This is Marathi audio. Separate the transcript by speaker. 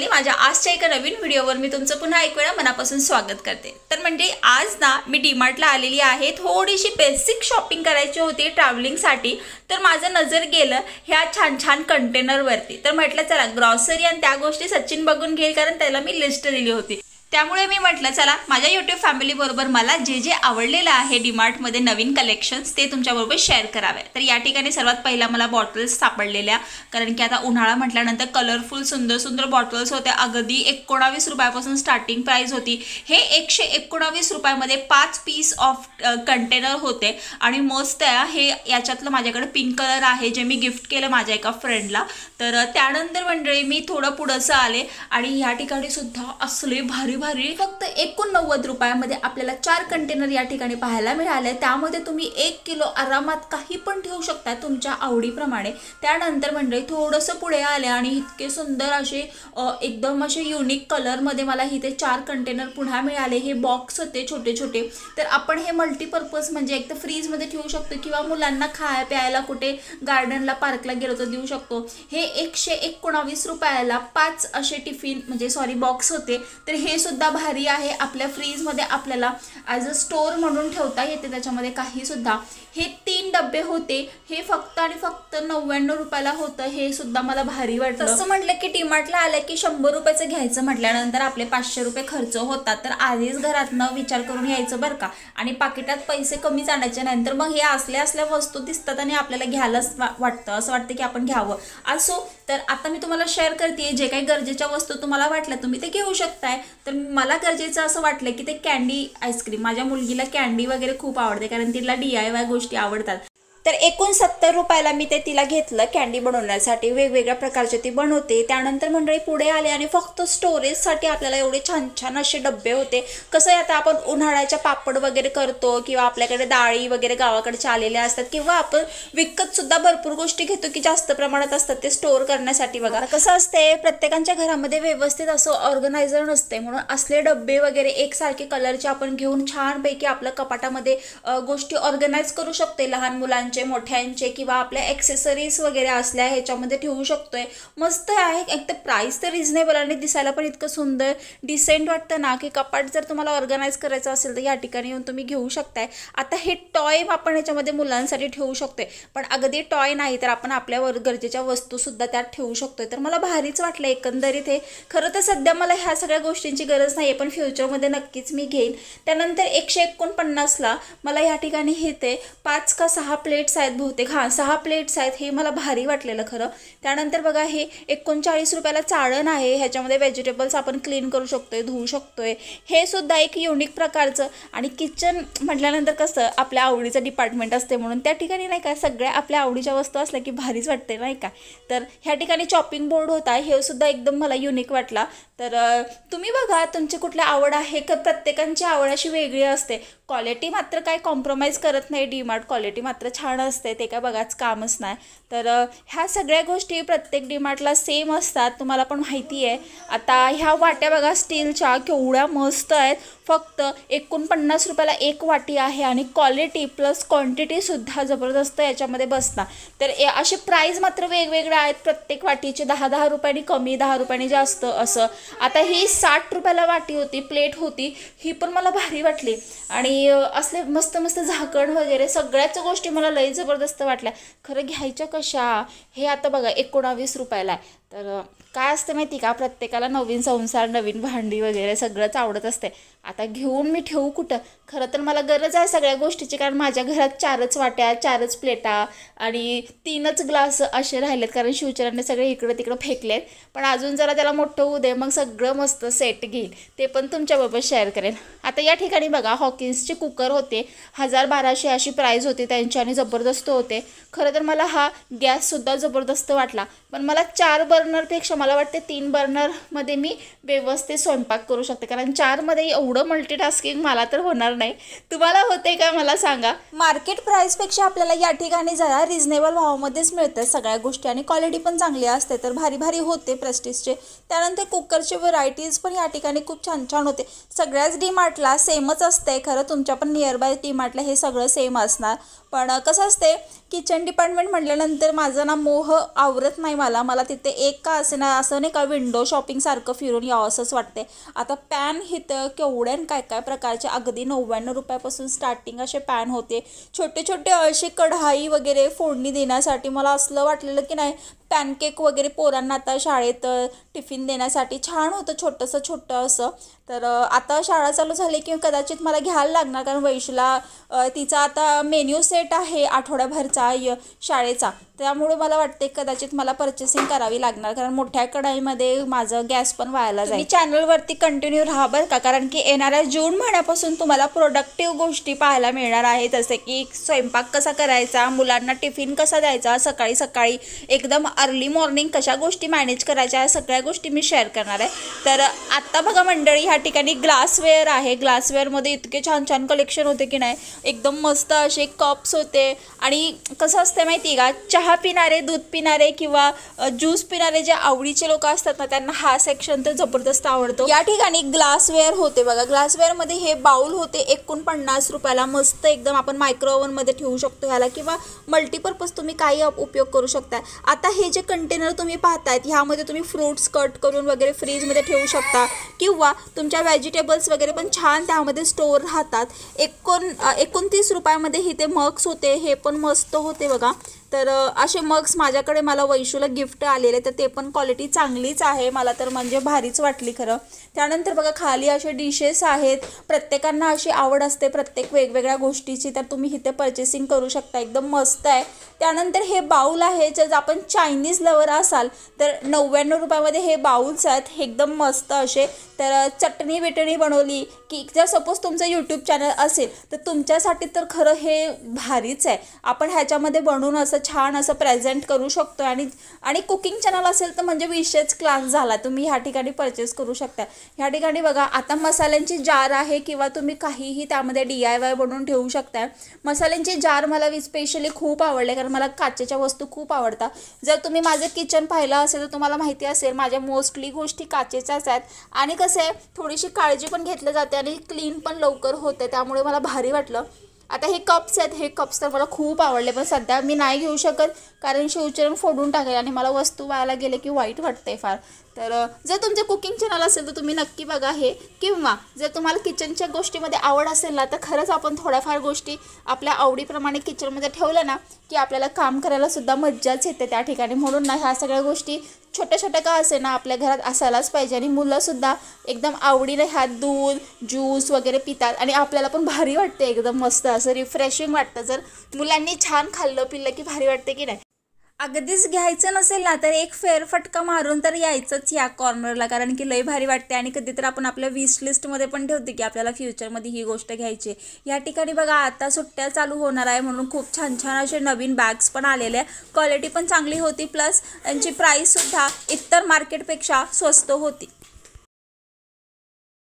Speaker 1: माझ्या आजच्या एका नवीन व्हिडिओवर मी तुमचं पुन्हा एक वेळा मनापासून स्वागत करते। तर म्हणजे आज ना मी डीमार्टला आलेली आहे, थोडीशी बेसिक शॉपिंग करायची होती ट्रॅव्हलिंगसाठी। तर माझं नजर गेलं ह्या छान छान कंटेनरवरती। तर म्हटलं चला ग्रॉसरी आणि त्या गोष्टी सचिन बघून घेईल, कारण त्याला मी लिस्ट दिली होती। त्यामुळे मी म्हटलं चला माझ्या YouTube फॅमिली बरोबर मला जे जे आवडलेलं आहे डीमार्ट मध्ये नवीन कलेक्शन्स ते तुमच्याबरोबर शेअर करावे। तर या ठिकाणी सर्वात पहिला मला बॉटल्स सापडलेल्या, कारण की आता उन्हाळा म्हटल्यानंतर कलरफुल सुंदर सुंदर बॉटल्स होते। अगदी 19 रुपयापासून स्टार्टिंग प्राइस होती। हे 119 रुपयामध्ये 5 पीस ऑफ कंटेनर होते आणि मस्त आहे। हे याच्यातलं माझ्याकडे पिंक कलर आहे जे मी गिफ्ट केलं माझ्या एका फ्रेंडला। तर त्यानंतर मंडळी मी थोडं पुढंसं आले आणि या ठिकाणी सुद्धा असले भारी भारी फक्त 89 रुपयामध्ये आपल्याला 4 कंटेनर या ठिकाणी पाहायला मिळाले। त्यामध्ये तुम्ही 1 किलो आरामात काही पण ठेवू शकता तुमच्या आवडीप्रमाणे। त्यानंतर मंडळी थोडंसं पुढे आले आणि इतके सुंदर असे एकदम असे युनिक कलर मध्ये मला इथे 4 कंटेनर पुन्हा मिळाले। हे बॉक्स होते छोटे छोटे। तर आपण हे मल्टीपर्पज म्हणजे एक तर फ्रीज मध्ये ठेवू शकतो किंवा मुलांना खायला प्यायला कुठे गार्डनला पार्कला गेलो तर देऊ शकतो। हे 119 रुपयाला 5 असे टिफिन म्हणजे सॉरी बॉक्स होते। तर हे सुद्धा भारी आहे, आपल्या फ्रीज मध्ये आपल्याला ॲज अ स्टोर म्हणून ठेवता येते। त्याच्यामध्ये काही सुद्धा हे 3 डब्बे होते, हे फक्त आणि फक्त 99 रुपयाला होतं। हे सुद्धा मला भारी वाटलं। तसं म्हटलं की डीमार्टला आलं की 100 रुपयाचं घ्यायचं म्हटल्यानंतर आपले 500 रुपये खर्च होतात। तर आधीच घरातनं विचार करून यायचं बरं का, आणि पाकिटात पैसे कमीच आणायचे, नंतर मग हे असल्या वस्तू दिसतात आणि आपल्याला घ्यायलाच वाटतं, असं वाटतं की आपण घ्यावं। असो तर आता मी तुम्हाला शेअर करते जे काही गरजेच्या वस्तू तुम्हाला वाटल्या तुम्ही ते घेऊ शकताय। तर मला गरजेचं असं वाटलं की ते कॅन्डी आईस्क्रीम, माझ्या मुलगीला कॅन्डी वगैरे खूप आवडते कारण तिला DIY गोष्टी आवडतात। तर एकूण 70 रुपयाला मी ते तिला घेतलं कॅन्डी बनवण्यासाठी, वेगवेगळ्या प्रकारचे ती बनवते। त्यानंतर मंडळी पुढे आले आणि फक्त स्टोरेजसाठी आपल्याला एवढे छान छान असे डब्बे होते। कसं आहे आता आपण उन्हाळ्याच्या पापड वगैरे करतो किंवा आपल्याकडे डाळी वगैरे गावाकडच्या आलेल्या असतात किंवा आपण विकत सुद्धा भरपूर गोष्टी घेतो की जास्त प्रमाणात असतात ते स्टोअर करण्यासाठी। बघा कसं असते प्रत्येकाच्या घरामध्ये व्यवस्थित असं ऑर्गनायझर नसते, म्हणून असले डब्बे वगैरे एकसारखे कलरचे आपण घेऊन छानपैकी आपल्या कपाटामध्ये गोष्टी ऑर्गनाइज करू शकते। लहान मुलांचे मोठ्यांचे किंवा आपल्या ॲक्सेसरीज वगैरे असल्या ह्याच्यामध्ये ठेवू शकतोय। मस्त आहे, एक तर प्राइस तर रिझनेबल आणि दिसायला पण इतकं सुंदर डिसेंट वाटतं ना की कपाट जर तुम्हाला ऑर्गनाइज करायचं असेल तर या ठिकाणी येऊन तुम्ही घेऊ शकताय। आता हे टॉय आपण ह्याच्यामध्ये मुलांसाठी ठेवू शकतोय, पण अगदी टॉय नाही तर आपण आपल्यावर गरजेच्या वस्तू सुद्धा त्यात ठेवू शकतोय। तर मला भारीच वाटलं एकंदरीत हे। खरं तर सध्या मला ह्या सगळ्या गोष्टींची गरज नाही आहे, पण फ्युचरमध्ये नक्कीच मी घेईन। त्यानंतर 149ला मला या ठिकाणी हे ते 5 का 6 प्लेट्स आहेत बहुतेक, हां 6 प्लेट्स आहेत। हे मला भारी वाटलेलं खरं। त्यानंतर बघा हे 39 रुपयाला चाळण आहे, ह्याच्यामध्ये व्हेजिटेबल्स आपण क्लीन करू शकतोय, धुवू शकतोय। हे सुद्धा एक युनिक प्रकारचं, आणि किचन म्हटल्यानंतर कसं आपल्या आवडीचं डिपार्टमेंट असते म्हणून त्या ठिकाणी नाही का सगळ्या आपल्या आवडीच्या वस्तू असल्या की भारीच वाटते नाही का। तर ह्या ठिकाणी चॉपिंग बोर्ड होता, हे सुद्धा एकदम मला युनिक वाटला। तर तुम्ही बघा तुमची कुठल्या आवड आहे का, प्रत्येकाची आवड अशी वेगळी असते। क्वालिटी मात्र काय कॉम्प्रोमाइज करत नाही डीमार्ट, क्वालिटी मात्र छान असते, ते काय बघाच कामच नाही। तर ह्या सगळ्या गोष्टी प्रत्येक डीमार्टला सेम असतात, तुम्हाला पण माहिती आहे। आता ह्या वाट्या बघा स्टीलच्या केवढ्या मस्त आहेत, फक्त 49 रुपयाला एक वाटी आहे आणि क्वालिटी प्लस क्वांटिटी सुद्धा जबरदस्त याच्यामध्ये बसतात। तर असे प्राइस मात्र वेगवेगळे आहेत, प्रत्येक वाटीचे 10-10 रुपयांनी कमी 10 रुपयांनी जास्त असं। आता ही 60 रुपयाला वाटी होती, प्लेट होती, ही पण मला भारी वाटली। आणि असले मस्त मस्त झाकण वगैरे सगळ्याच गोष्टी मला लई जबरदस्त वाटल्या। खरं घ्यायच्या कशा, हे आता बघा 19 रुपयाला आहे। तर काय असतं माहिती का, प्रत्येकाला नवीन संसार नवीन भांडी वगैरे सगळंच आवडत असते। आता घेऊन मी ठेवू कुठं, खरं तर मला गरज आहे सगळ्या गोष्टीची, कारण माझ्या घरात 4च वाट्या 4च प्लेटा आणि 3च ग्लास असे राहिलेत, कारण शिवचरांनी सगळे इकडं तिकडं फेकलेत। पण अजून जरा त्याला मोठं होऊ दे, मग सगळं मस्त सेट घेईल, ते पण तुमच्याबरोबर शेअर करेन। आता या ठिकाणी बघा हॉकिन्सचे कुकर होते, 1000-1200 अशी प्राईस होती त्यांची आणि जबरदस्त होते। खरं तर मला हा गॅससुद्धा जबरदस्त वाटला, पण मला 4 बर्नरपेक्षा मला वाटते 3 बर्नरमध्ये मी व्यवस्थित स्वयंपाक करू शकते, कारण 4मध्ये एवढं मल्टीटास्किंग मला तर होणार नाही. तुम्हाला होते का मला सांगा. मार्केट प्राईसपेक्षा आपल्याला या ठिकाणी जरा रिजनेबल भावामध्येच मिळतं सगळ्या गोष्टी आणि क्वालिटी पण चांगली असते, तर भारी भारी होते प्रेस्टिजचे. त्यानंतर कुकरचे व्हरायटीज पण या ठिकाणी खूप छान छान होते. सगळ्याच डीमार्टला सेमच असते खरं, तुमच्या पण नियरबाय डीमार्टला हे सगळं सेम असणार. पण कसं असते, किचन डिपार्टमेंट म्हटल्यानंतर माझं ना मोह आवरत नाही. मला तिथे एक का असे ना असं नाही का विंडो शॉपिंगसारखं फिरून यावं असंच वाटते. आता पॅन इथं केवढ्या काय काय प्रकारचे, अगदी 99 रुपयापासून स्टार्टिंग असे पॅन होते. छोटे छोटे असे कढाई वगैरे फोडणी देण्यासाठी. मला असलं वाटलेलं की नाही पॅनकेक वगैरे पोरांना आता शाळेत टिफिन देण्यासाठी छान होतं छोटं असं. तर आता शाळा चालू झाली की कदाचित मला घ्यायला लागणार, कारण वैशूला तिचा आता मेन्यू सेट आहे आठवड्याभरचा शाळेचा. त्यामुळे मला वाटते कदाचित मला पर्चेसिंग करावी लागणार, कारण मोठ्या कढाईमध्ये माझं गॅस पण व्हायला जाईल. चॅनलवरती कंटिन्यू राहा बरं का, कारण की येणाऱ्या जून महिन्यापासून तुम्हाला प्रोडक्टिव्ह गोष्टी पाहायला मिळणार आहे, जसं की स्वयंपाक कसा करायचा, मुलांना टिफिन कसा द्यायचा, सकाळी सकाळी एकदम अर्ली मॉर्निंग कशा गोष्टी मॅनेज करायच्या, या सगळ्या गोष्टी मी शेअर करणार आहे. तर आत्ता बघा मंडळी, ह्या ठिकाणी ग्लासवेअर आहे. ग्लासवेअरमध्ये इतके छान छान कलेक्शन होते की नाही, एकदम मस्त असे कप्स होते. आणि कसं असते माहिती आहे का, चहा पिणारे, दूध पिणारे किंवा ज्यूस पिणारे जे आवडीचे लोक असतात ना, त्यांना हा सेक्शन तर जबरदस्त आवडतो. या ठिकाणी ग्लासवेअर होते बघा. ग्लासवेअरमध्ये हे बाउल होते 49 रुपयाला. मस्त एकदम आपण मायक्रो ओव्हनमध्ये ठेवू शकतो ह्याला, किंवा मल्टीपर्पज तुम्ही काही उपयोग करू शकता. आता हे जे कंटेनर तुम्ही पाहतायत ह्यामध्ये तुम्ही फ्रूट्स कट करून वगैरे फ्रीजमध्ये ठेवू शकता, किंवा तुमच्या व्हेजिटेबल्स वगैरे पण छान त्यामध्ये स्टोअर राहतात. 29 रुपयामध्ये हे ते मग्स होते, हे पण मस्त होते बघा. तर असे मग्स माझ्याकडे मला वैशूला गिफ्ट आलेले, तर ते पण क्वालिटी चांगलीच आहे. मला तर म्हणजे भारीच वाटली खरं. त्यानंतर बघा खाली असे डिशेस आहेत. प्रत्येकांना अशी आवड असते प्रत्येक वेगवेगळ्या गोष्टीची, तर तुम्ही इथे पर्चेसिंग करू शकता. एकदम मस्त आहे. त्यानंतर हे बाऊल आहे, जर आपण चायनीज लवर असाल तर 99 रुपयामध्ये हे बाउल्स आहेत, एकदम मस्त असे. तर चटणी बिटणी बनवली की, जर सपोज तुमचं यूट्यूब चॅनल असेल तर तुमच्यासाठी तर खरं हे भारीच आहे. आपण ह्याच्यामध्ये बनवून असं छान असं प्रेझेंट करू शकतो. आणि कुकिंग चॅनल असेल तर म्हणजे विशेष क्लास झाला, तुम्ही ह्या ठिकाणी परचेस करू शकता. ह्या ठिकाणी बघा आता मसाल्यांची जार आहे, किंवा तुम्ही काहीही त्यामध्ये DIY बनवून ठेवू शकता. मसाल्यांची जार मला स्पेशली खूप आवडले, कारण मला काचेच्या वस्तू खूप आवडतात. जर तुम्ही माझं किचन पाहिलं असेल तर तुम्हाला माहिती असेल माझ्या मोस्टली गोष्टी काचेच्याच आहेत. आणि कसं आहे, थोडीशी काळजी पण घेतली जाते आणि क्लीन पण लवकर होते, त्यामुळे मला भारी वाटलं. आता हे कप्स आहेत, हे कप्स तर मला खूप आवडले, पण सध्या मी नाही घेऊ शकत, कारण शिवचरण फोडून टाकेल आणि मला वस्तू व्हायला गेले की वाईट वाटते फार. तर जर तुमचं कुकिंग चॅनल असेल तर तुम्ही नक्की बघा हे, किंवा जर तुम्हाला किचनच्या गोष्टीमध्ये आवड असेल ना, तर खरंच आपण थोड्याफार गोष्टी आपल्या आवडीप्रमाणे किचनमध्ये ठेवल्या ना की आपल्याला काम करायला सुद्धा मज्जाच येते त्या ठिकाणी. म्हणून ना ह्या सगळ्या गोष्टी छोट्या छोट्या का असे ना आपल्या घरात असायलाच पाहिजे. आणि मुलंसुद्धा एकदम आवडीने ह्यात दूध ज्यूस वगैरे पितात, आणि आपल्याला पण भारी वाटते, एकदम मस्त असं रिफ्रेशिंग वाटतं. जर मुलांनी छान खाल्लं पिल्लं की भारी वाटते की नाही. अगदीच घ्यायचं नसेल ना तर एक फेरफटका मारून तर यायचंच या कॉर्नरला, कारण की लय भारी वाटते. आणि कधी तर आपण आपल्या विश लिस्टमध्ये पण ठेवते की आपल्याला फ्युचरमध्ये ही गोष्ट घ्यायची. या ठिकाणी बघा आता सुट्ट्या चालू होणार आहे, म्हणून खूप छान छान असे नवीन बॅग्स पण आलेले आहे. क्वालिटी पण चांगली होती, प्लस यांची प्राईससुद्धा इतर मार्केटपेक्षा स्वस्त होती.